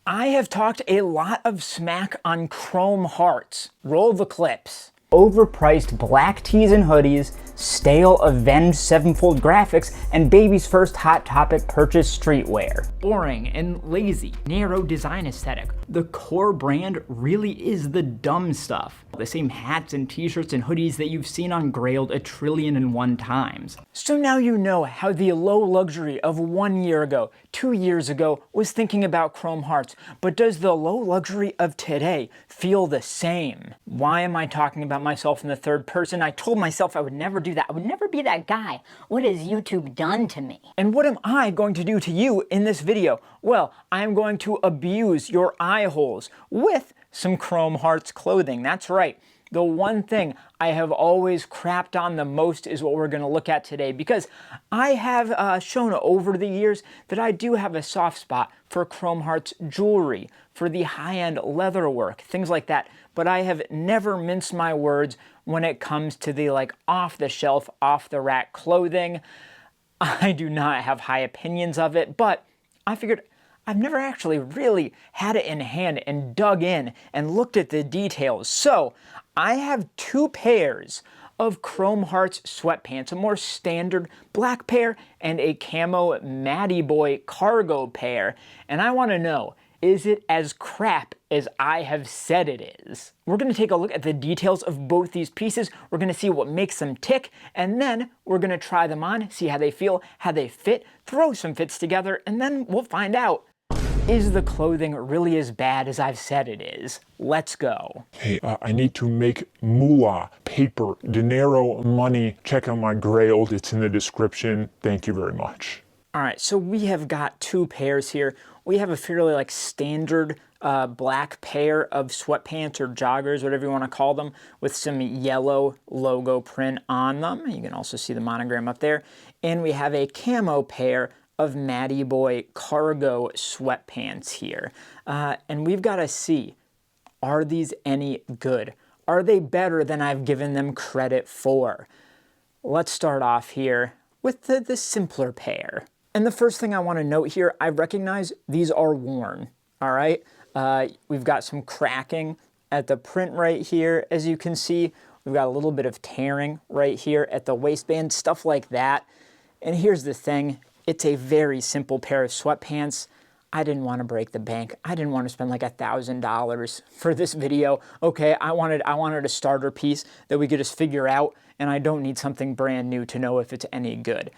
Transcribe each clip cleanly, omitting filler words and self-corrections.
I have talked a lot of smack on chrome hearts. Roll the clips. Overpriced black tees and hoodies, stale Avenged Sevenfold graphics, and baby's first Hot Topic purchase streetwear. Boring and lazy, narrow design aesthetic. The core brand really is the dumb stuff. The same hats and t-shirts and hoodies that you've seen on Grailed 1,000,000,001 times. So now you know how the low luxury of 1 year ago, 2 years ago was thinking about chrome hearts, but does the low luxury of today feel the same? Why am I talking about myself in the third person? I told myself I would never do that. I would never be that guy. What has YouTube done to me? And what am I going to do to you in this video? Well, I'm going to abuse your eye holes with some chrome hearts clothing. That's right. The one thing I have always crapped on the most is what we're going to look at today, because I have shown over the years that I do have a soft spot for chrome hearts jewelry, for the high-end leather work, things like that. But I have never minced my words when it comes to the off-the-shelf, off-the-rack clothing. I do not have high opinions of it, but I figured I've never actually really had it in hand and dug in and looked at the details. So I have 2 pairs of Chrome Hearts sweatpants, a more standard black pair and a camo Matty Boy cargo pair. And I want to know, is it as crap as I have said it is? We're going to take a look at the details of both these pieces. We're going to see what makes them tick, and then we're going to try them on, see how they feel, how they fit, throw some fits together, and then we'll find out. Is the clothing really as bad as I've said it is? Let's go. Hey, I need to make moolah, paper, dinero, money. Check out my Grailed, it's in the description. Thank you very much. All right, so we have got 2 pairs here. We have a fairly standard black pair of sweatpants or joggers, whatever you want to call them, with some yellow logo print on them. You can also see the monogram up there. And we have a camo pair of Matty Boy cargo sweatpants here. And we've got to see, are these any good? Are they better than I've given them credit for? Let's start off here with the simpler pair. And the first thing I want to note here, I recognize these are worn, all right? We've got some cracking at the print right here. As you can see, we've got a little bit of tearing right here at the waistband, stuff like that. And here's the thing. It's a very simple pair of sweatpants. I didn't want to break the bank. I didn't want to spend $1,000 for this video. Okay, I wanted a starter piece that we could just figure out, and I don't need something brand new to know if it's any good.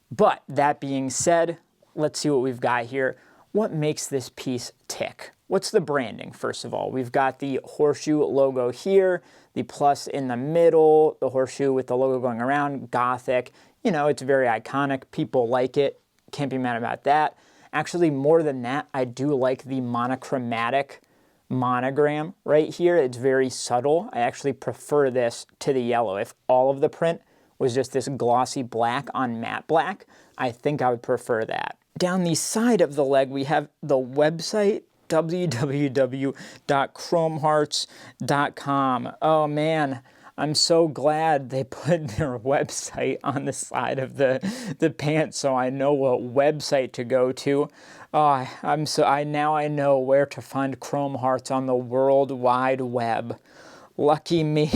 But that being said, let's see what we've got here. What makes this piece tick? What's the branding, first of all? We've got the horseshoe logo here, the plus in the middle, the horseshoe with the logo going around, Gothic. You know, it's very iconic. People like it. Can't be mad about that. Actually, more than that, I do like the monochromatic monogram right here. It's very subtle. I actually prefer this to the yellow. If all of the print was just this glossy black on matte black, I think I would prefer that. Down the side of the leg, we have the website, www.chromehearts.com. Oh man, I'm so glad they put their website on the side of the pants so I know what website to go to. Oh, now I know where to find Chrome Hearts on the World Wide Web. Lucky me.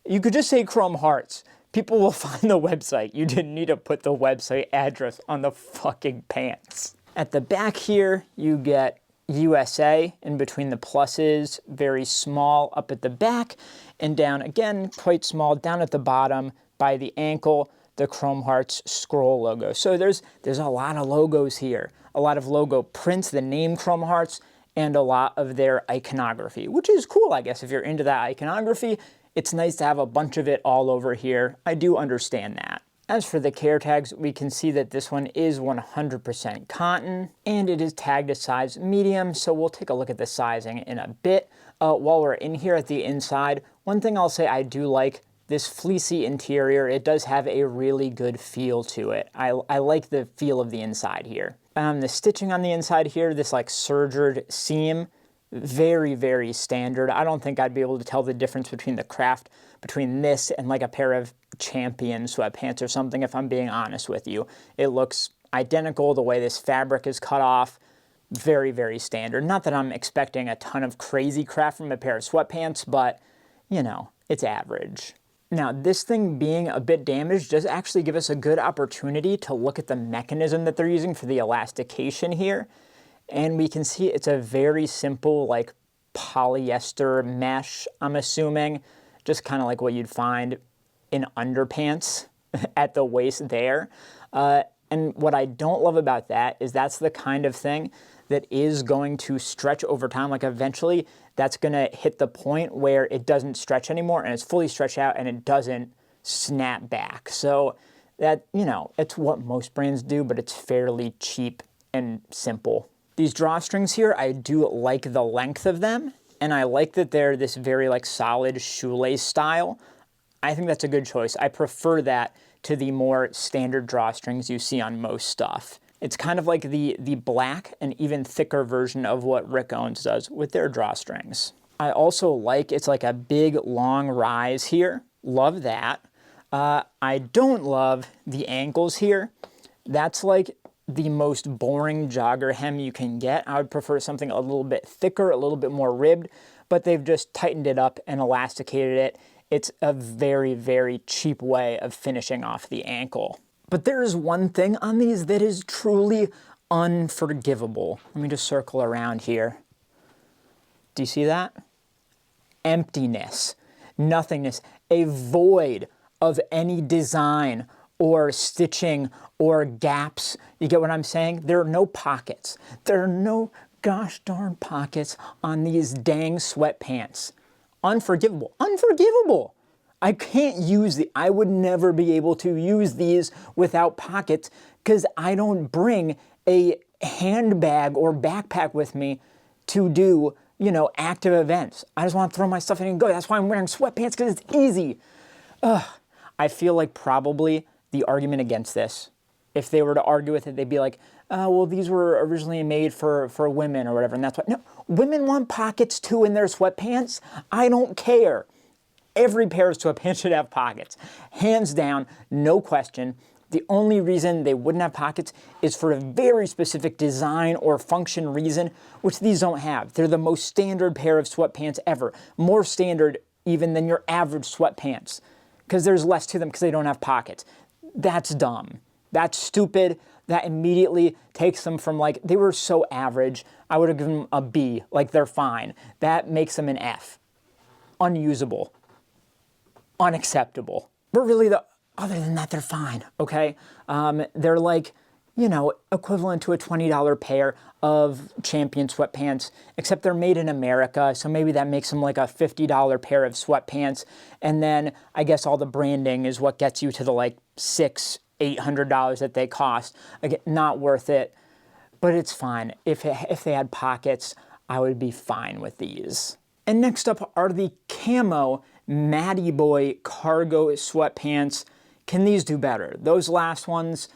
You could just say Chrome Hearts. People will find the website. You didn't need to put the website address on the fucking pants. At the back here, you get USA in between the pluses, very small up at the back, and down again, quite small down at the bottom by the ankle, the Chrome Hearts scroll logo. So there's a lot of logos here, a lot of logo prints, the name Chrome Hearts, and a lot of their iconography, which is cool, I guess, if you're into that iconography. It's nice to have a bunch of it all over here. I do understand that. As for the care tags, we can see that this one is 100% cotton, and it is tagged a size medium, so we'll take a look at the sizing in a bit. While we're in here at the inside, one thing I'll say I do like, this fleecy interior, it does have a really good feel to it. I like the feel of the inside here. The stitching on the inside here, this sergered seam, very, very standard. I don't think I'd be able to tell the difference between the craft between this and a pair of Champion sweatpants or something, if I'm being honest with you. It looks identical, the way this fabric is cut off, Very, very standard. Not that I'm expecting a ton of crazy craft from a pair of sweatpants, but, you know, it's average. Now, this thing being a bit damaged does actually give us a good opportunity to look at the mechanism that they're using for the elastication here. And we can see it's a very simple, like, polyester mesh, I'm assuming. Just kind of like what you'd find in underpants at the waist there. And what I don't love about that is that's the kind of thing that is going to stretch over time. Like eventually that's gonna hit the point where it doesn't stretch anymore and it's fully stretched out and it doesn't snap back. So that, you know, it's what most brands do, but it's fairly cheap and simple. These drawstrings here, I do like the length of them, and I like that they're this very like solid shoelace style. I think that's a good choice. I prefer that to the more standard drawstrings you see on most stuff. It's kind of like the black and even thicker version of what Rick Owens does with their drawstrings. I also like, it's like a big long rise here. Love that. I don't love the ankles here. That's like the most boring jogger hem you can get. I would prefer something a little bit thicker, a little bit more ribbed, but they've just tightened it up and elasticated it. It's a very, very cheap way of finishing off the ankle. But there is one thing on these that is truly unforgivable. Let me just circle around here. Do you see that? Emptiness, nothingness, a void of any design or stitching or gaps. You get what I'm saying? There are no pockets. There are no gosh darn pockets on these dang sweatpants. Unforgivable. Unforgivable. I can't use I would never be able to use these without pockets because I don't bring a handbag or backpack with me to do, you know, active events. I just want to throw my stuff in and go. That's why I'm wearing sweatpants, because it's easy. I feel like probably the argument against this, if they were to argue with it, they'd be like, well, these were originally made for women or whatever, and that's why. No, women want pockets too in their sweatpants. I don't care. Every pair of sweatpants should have pockets. Hands down, no question. The only reason they wouldn't have pockets is for a very specific design or function reason, which these don't have. They're the most standard pair of sweatpants ever. More standard even than your average sweatpants, because there's less to them because they don't have pockets. That's dumb. That's stupid. That immediately takes them from, like, they were so average, I would have given them a B, like they're fine. That makes them an F. Unusable. Unacceptable. But really, other than that, they're fine, okay? They're like, you know, equivalent to a $20 pair of Champion sweatpants, except they're made in America, so maybe that makes them like a $50 pair of sweatpants, and then I guess all the branding is what gets you to the like $600-800 that they cost. Again, not worth it, but it's fine. If they had pockets, I would be fine with these. And next up are the camo Matty Boy cargo sweatpants. Can these do better? Those last ones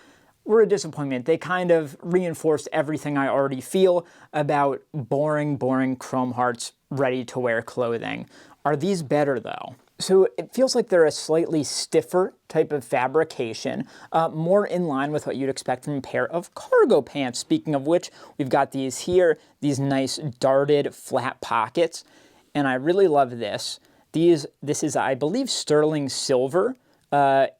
were a disappointment. They kind of reinforced everything I already feel about boring, boring chrome hearts ready-to-wear clothing. Are these better though? So it feels like they're a slightly stiffer type of fabrication, more in line with what you'd expect from a pair of cargo pants. Speaking of which, we've got these here, these nice darted flat pockets, and I really love this. This is, I believe, sterling silver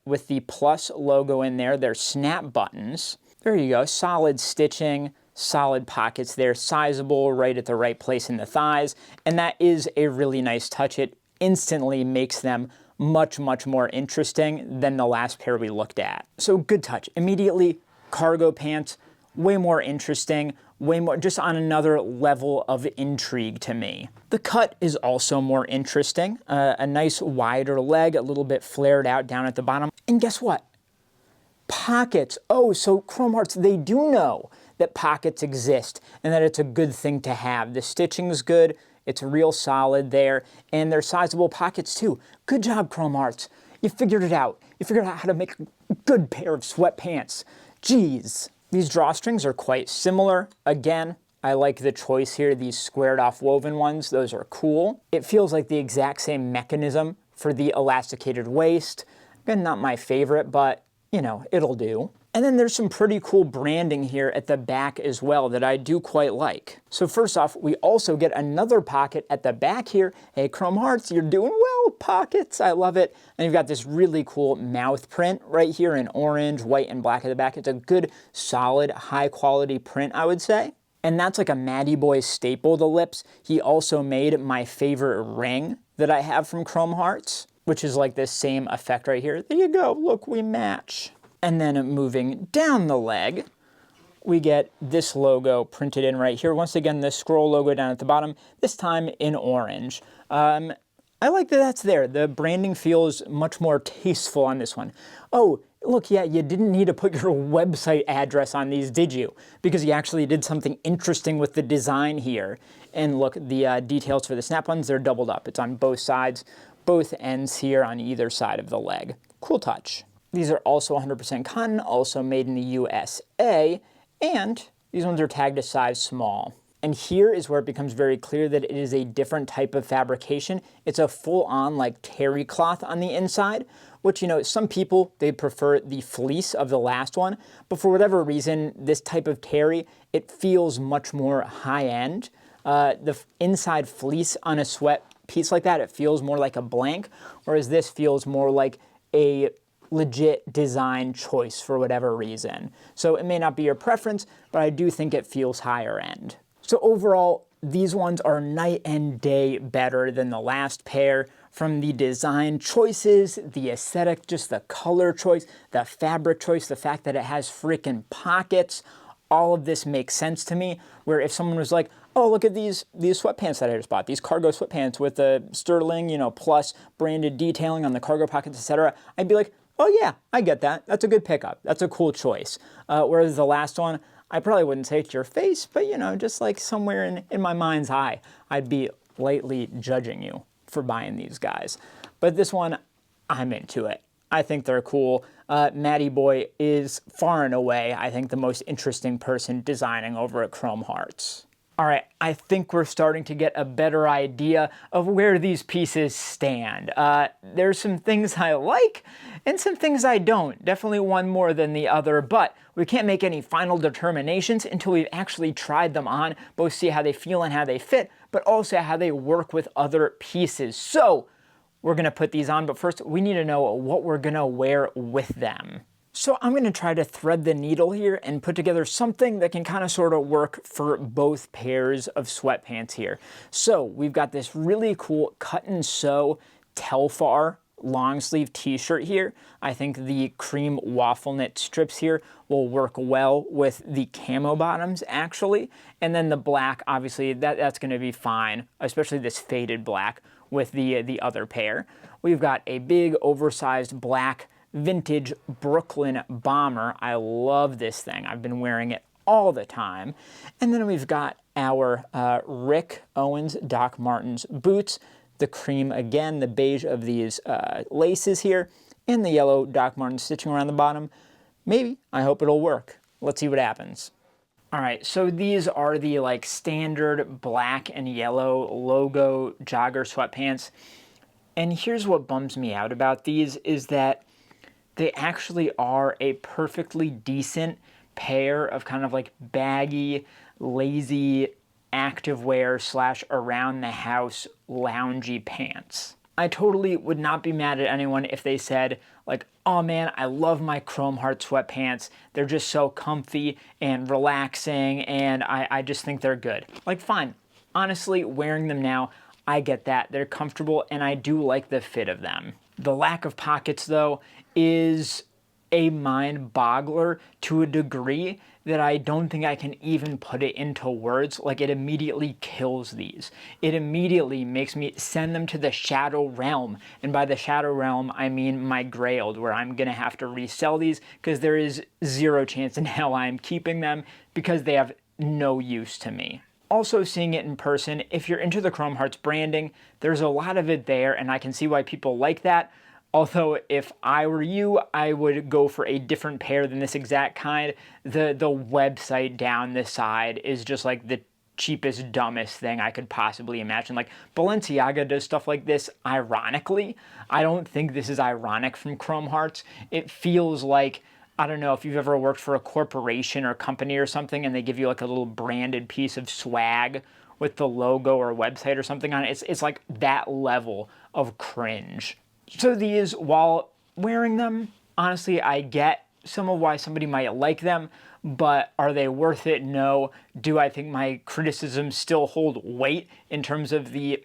with the plus logo in there. They're snap buttons. There you go, solid stitching, solid pockets there, sizable, right at the right place in the thighs, and that is a really nice touch. It instantly makes them much, much more interesting than the last pair we looked at. So good touch. Immediately, cargo pants, way more interesting, way more, just on another level of intrigue to me. The cut is also more interesting. A nice wider leg, a little bit flared out down at the bottom. And guess what? Pockets. Oh, so Chrome Hearts, they do know that pockets exist and that it's a good thing to have. The stitching's good, it's real solid there, and they're sizable pockets too. Good job, Chrome Hearts. You figured it out. You figured out how to make a good pair of sweatpants. Jeez. These drawstrings are quite similar. Again, I like the choice here, these squared off woven ones. Those are cool. It feels like the exact same mechanism for the elasticated waist. Again, not my favorite, but you know, it'll do. And then there's some pretty cool branding here at the back as well that I do quite like. So first off, we also get another pocket at the back here. Hey, Chrome Hearts, you're doing well, pockets. I love it. And you've got this really cool mouth print right here in orange, white, and black at the back. It's a good, solid, high quality print, I would say. And that's like a Matty Boy staple, the lips. He also made my favorite ring that I have from Chrome Hearts, which is like this same effect right here. There you go, look, we match. And then moving down the leg, we get this logo printed in right here. Once again, the scroll logo down at the bottom, this time in orange. I like that that's there. The branding feels much more tasteful on this one. Oh, look, yeah, you didn't need to put your website address on these, did you? Because you actually did something interesting with the design here. And look, the details for the snap-ons, they're doubled up. It's on both sides, both ends here on either side of the leg. Cool touch. These are also 100% cotton, also made in the USA, and these ones are tagged a size small. And here is where it becomes very clear that it is a different type of fabrication. It's a full-on like terry cloth on the inside, which, you know, some people, they prefer the fleece of the last one, but for whatever reason, this type of terry, it feels much more high-end. The inside fleece on a sweat piece like that, it feels more like a blank, whereas this feels more like a legit design choice for whatever reason. So it may not be your preference, but I do think it feels higher end. So overall, these ones are night and day better than the last pair. From the design choices, the aesthetic, just the color choice, the fabric choice, the fact that it has freaking pockets, all of this makes sense to me, where if someone was like, oh, look at these sweatpants that I just bought, these cargo sweatpants with the sterling, you know, plus branded detailing on the cargo pockets, etc., I'd be like, oh yeah, I get that. That's a good pickup. That's a cool choice. Whereas the last one, I probably wouldn't say it to your face, but you know, just like somewhere in my mind's eye, I'd be lightly judging you for buying these guys. But this one, I'm into it. I think they're cool. Matty Boy is far and away, I think, the most interesting person designing over at Chrome Hearts. All right, I think we're starting to get a better idea of where these pieces stand. There's some things I like and some things I don't. Definitely one more than the other, but we can't make any final determinations until we've actually tried them on, both see how they feel and how they fit, but also how they work with other pieces. So we're gonna put these on, but first we need to know what we're gonna wear with them. So I'm going to try to thread the needle here and put together something that can kind of sort of work for both pairs of sweatpants here. So we've got this really cool cut and sew Telfar long sleeve t-shirt here. I think the cream waffle knit strips here will work well with the camo bottoms actually. And then the black, obviously that's going to be fine, especially this faded black with the other pair. We've got a big oversized black vintage Brooklyn bomber. I love this thing. I've been wearing it all the time. And then we've got our Rick Owens Doc Martens boots, the cream again, the beige of these laces here, and the yellow Doc Martens stitching around the bottom. Maybe. I hope it'll work. Let's see what happens. All right, so these are the like standard black and yellow logo jogger sweatpants. And here's what bums me out about these is that they actually are a perfectly decent pair of kind of like baggy, lazy activewear / around the house loungy pants. I totally would not be mad at anyone if they said like, oh man, I love my Chrome Heart sweatpants. They're just so comfy and relaxing and I just think they're good. Like fine, honestly, wearing them now, I get that. They're comfortable and I do like the fit of them. The lack of pockets though is a mind boggler to a degree that I don't think I can even put it into words. Like it immediately kills these. It immediately makes me send them to the shadow realm. And by the shadow realm, I mean my grailed, where I'm gonna have to resell these because there is zero chance in hell I'm keeping them because they have no use to me. Also seeing it in person, if you're into the Chrome Hearts branding, there's a lot of it there and I can see why people like that. Although if I were you, I would go for a different pair than this exact kind. The website down the side is just like the cheapest, dumbest thing I could possibly imagine. Like Balenciaga does stuff like this ironically. I don't think this is ironic from Chrome Hearts. It feels like I don't know if you've ever worked for a corporation or company or something and they give you like a little branded piece of swag with the logo or website or something on it. It's like that level of cringe. So these, while wearing them, honestly, I get some of why somebody might like them, but are they worth it? No. Do I think my criticisms still hold weight in terms of the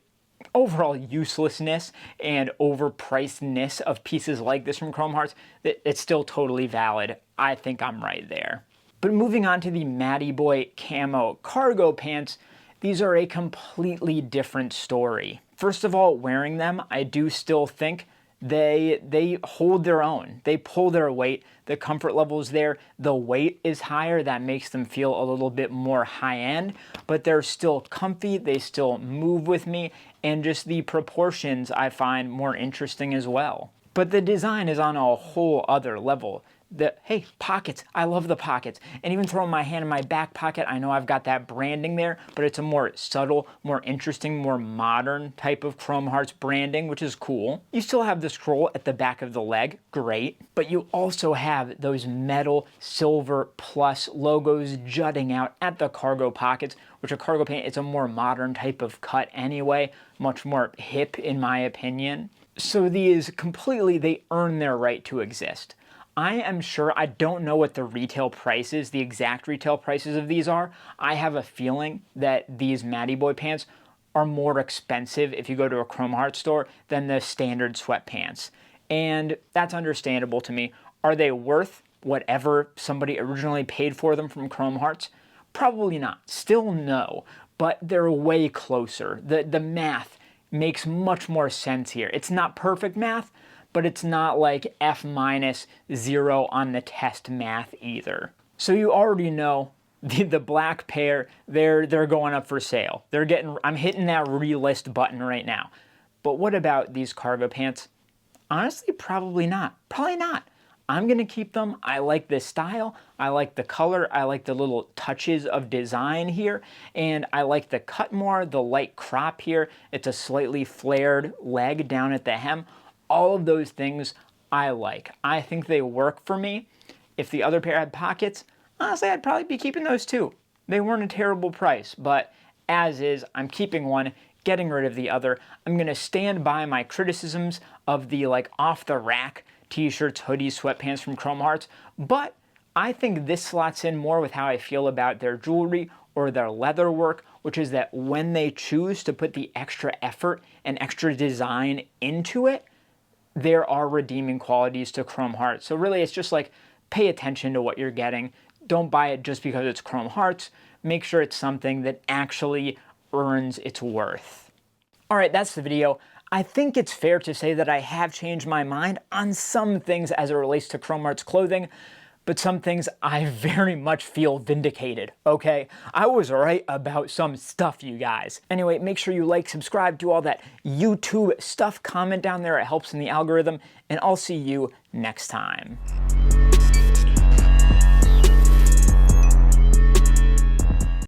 overall uselessness and overpricedness of pieces like this from Chrome Hearts? It's still totally valid. I think I'm right there. But moving on to the Matty Boy camo cargo pants, these are a completely different story. First of all, wearing them, I do still think they hold their own. They pull their weight. The comfort level is there. The weight is higher. That makes them feel a little bit more high end, but they're still comfy. They still move with me, and just the proportions I find more interesting as well. But the design is on a whole other level. Hey, pockets, I love the pockets. And even throwing my hand in my back pocket, I know I've got that branding there, but it's a more subtle, more interesting, more modern type of Chrome Hearts branding, which is cool. You still have the scroll at the back of the leg, great. But you also have those metal silver plus logos jutting out at the cargo pockets, which a cargo pant, it's a more modern type of cut anyway, much more hip in my opinion. So these completely, they earn their right to exist. I am sure, I don't know what the retail prices, the exact retail prices of these are. I have a feeling that these Matty Boy pants are more expensive if you go to a Chrome Hearts store than the standard sweatpants. And that's understandable to me. Are they worth whatever somebody originally paid for them from Chrome Hearts? Probably not. Still no. But they're way closer. The math makes much more sense here. It's not perfect math, but it's not like F-0 on the test math either. So you already know the black pair, they're going up for sale. I'm hitting that relist button right now. But what about these cargo pants? Honestly, probably not. Probably not. I'm gonna keep them. I like this style. I like the color. I like the little touches of design here. And I like the cut more, the light crop here. It's a slightly flared leg down at the hem. All of those things I like. I think they work for me. If the other pair had pockets, honestly, I'd probably be keeping those too. They weren't a terrible price, but as is, I'm keeping one, getting rid of the other. I'm gonna stand by my criticisms of the like off-the-rack t-shirts, hoodies, sweatpants from Chrome Hearts, but I think this slots in more with how I feel about their jewelry or their leather work, which is that when they choose to put the extra effort and extra design into it, there are redeeming qualities to Chrome Hearts. So really, it's just like, pay attention to what you're getting. Don't buy it just because it's Chrome Hearts. Make sure it's something that actually earns its worth. All right, that's the video. I think it's fair to say that I have changed my mind on some things as it relates to Chrome Hearts clothing, but some things I very much feel vindicated, okay? I was right about some stuff, you guys. Anyway, make sure you like, subscribe, do all that YouTube stuff, comment down there, it helps in the algorithm, and I'll see you next time.